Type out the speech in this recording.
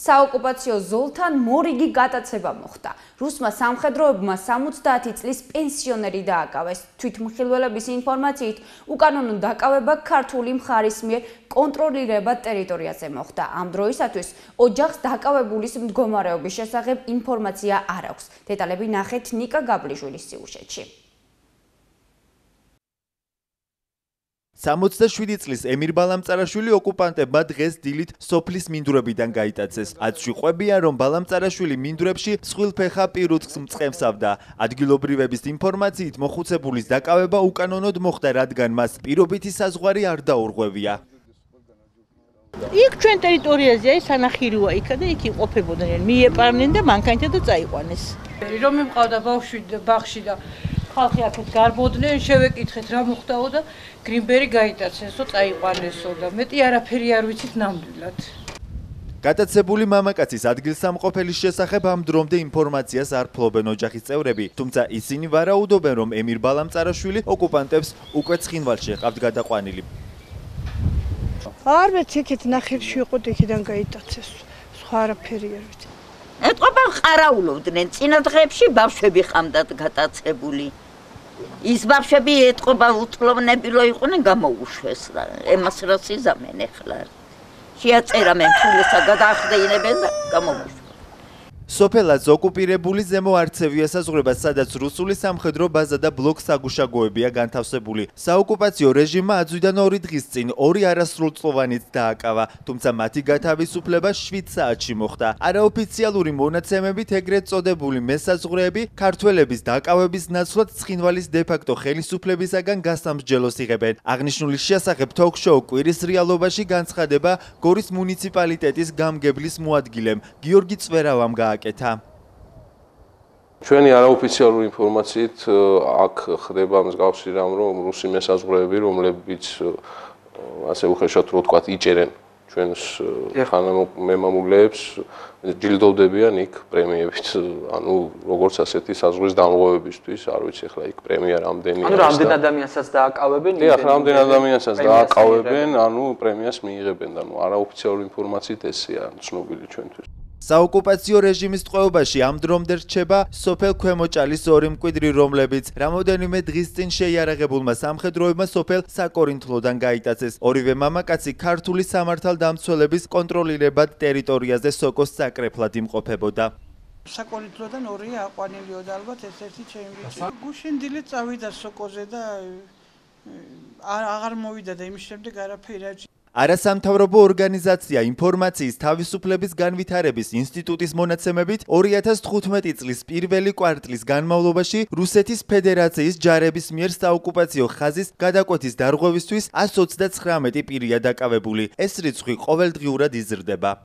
საოკუპაციო ზოლთან მორიგი გატაცება მოხდა. რუსმა სამხედროებმა 70 წლის პენსიონერი დააკავეს. თვითმხილველების ინფორმაციით, უკანონო დაკავება ქართული მხარის მიერ კონტროლირებად ტერიტორიაზე მოხდა. ამ დროისათვის ოჯახს დაკავებულის მდგომარეობის შესახებ ინფორმაცია არ აქვს. დეტალები ნახეთ ნიკა გაბლიშვილის სიუჟეტში. 67 წლის ემირ ბალამწარაშვილი ოკუპანტებმა დღეს დილით სოფლის მინდვრებიდან გაიტაცეს. აცვი ყვებია, რომ ბალამწარაშვილი მინდვრებში მსხვილფეხა პირუტყვს მწყემსავდა. ადგილობრივების ინფორმაციით მოხუცებულის დაკავება უკანონოდ მოხდა, რადგან მას პირობითი საზღვარი არ დაურღვევია. იქ ჩვენ ტერიტორიაზეა სანახიროა იქა და იქ იყოფებოდნენ, მიეპარნენ და მანქანით და წაიყვანეს. რომ მიყავდა ბავშვი ბაღში და ხალხი აქეთ გარბოდნენ, შევეკითხეთ რა მოხდაო და გრინბერი გაიტაცესო, წაიყვანესო და მეტი არაფერი არ ვიცით ნამდვილად. გატაცებული მამაკაცის ადგილსამყოფელის შესახებ ამ დრომდე ინფორმაციას არ ფლობენ ოჯახის წევრები, თუმცა ისინი ვარაუდობენ, რომ ემირ ბალამწარაშვილი ოკუპანტებს უკვე ცხინვალში ჰყავთ გადაყვანილი. არ მეც იქით ნახირში იყო და იქიდან გაიტაცეს. სხვა არაფერი არ ვიცი. ეთყობა ყარაულობდნენ წინა დღეებში ბავშვები ხამდათ გატაცებული. ის ბავშვები ეთყობა უთლოვნებილო იყვნენ გამოუშვეს და ემას რას იზამენ ახლა. შეაწერა მე ფულესა გადაახდენებენ და გამოუშვეს. სოფელას ოკუპირებული ზემო არცევი ესაზღვრება, სადაც რუსული სამხედრო ბაზა და ბლოკ-საგუშაგოებია განთავსებული. საოკუპაციო რეჟიმმა აწვდიდან 2 დღის წინ 2 არასრულწლოვანით დააკავა, თუმცა მათი გათავისუფლება 7 საათში მოხდა. არაოფიციალური მონაცემებით ეგრეთ წოდებული მესაზღვრეები ქართველების დაკავების ნაცვლად ცხინვალის დე-ფაქტო ხელისუფლებისაგან გასამსჯელოს იღებენ. აღნიშნული შესახებ თოქ-შოუ კვირის რეალობაში განცხადება გორის მუნიციპალიტეტის გამგებლის მოადგილემ გიორგი წვერავამ გააკეთა. ჩვენი არაოფიციალური ინფორმაციით აქ ხდება მსგავსი რამ, რომ რუსი მესაზღვრეები, რომლებიც ასე უხეშად რო ვთქვათ, იჭერენ ჩვენს თანამემამულეებს, ჯილდოვდებიან იქ პრემიებით, ანუ როგორც ასეთი საზღვრის დამღვევებისთვის, არ ვიცი ახლა იქ პრემია რამდენი არის. ანუ რამდენ ადამიანსაც დააკავებენ? დიახ, რამდენ ადამიანსაც დააკავებენ, ანუ პრემიას მიიღებენ, ანუ არაოფიციალური ინფორმაციით ესეა ცნობილი ჩვენთვის. საოკუპაციო რეჟიმის ტყვეობაში ამ დრომდე რჩება სოფელ ქვემოჭალის 2 მკვიდრი, რომლებიც რამოდენიმე დღის წინ შეიარაღებულმა სამხედროებმა სოფელ საკორინთლოდან გაიტაცეს. ორივე მამაკაცი ქართული სამართალდამცველების კონტროლირებად ტერიტორიაზე სოკოს საკრეფლად იმყოფებოდა. საკორინთლოდან 2 აყვანილიო და ალბათ ერთ-ერთი ჩემი ბიჭი. გუშინ დილით წავიდა სოკოზე და აღარ მოვიდა და იმის შემდეგ არაფერი არ არასამთავრობო ორგანიზაცია ინფორმაციის თავისუფლების განვითარების ინსტიტუტის მონაცემებით 2015 წლის პირველი კვარტლის განმავლობაში რუსეთის ფედერაციის ჯარების მიერ საოკუპაციო ხაზის გადაკვეთის დარღვევისთვის 129 პირია დაკავებული. ეს რიცხვი ყოველდღიურად იზრდება.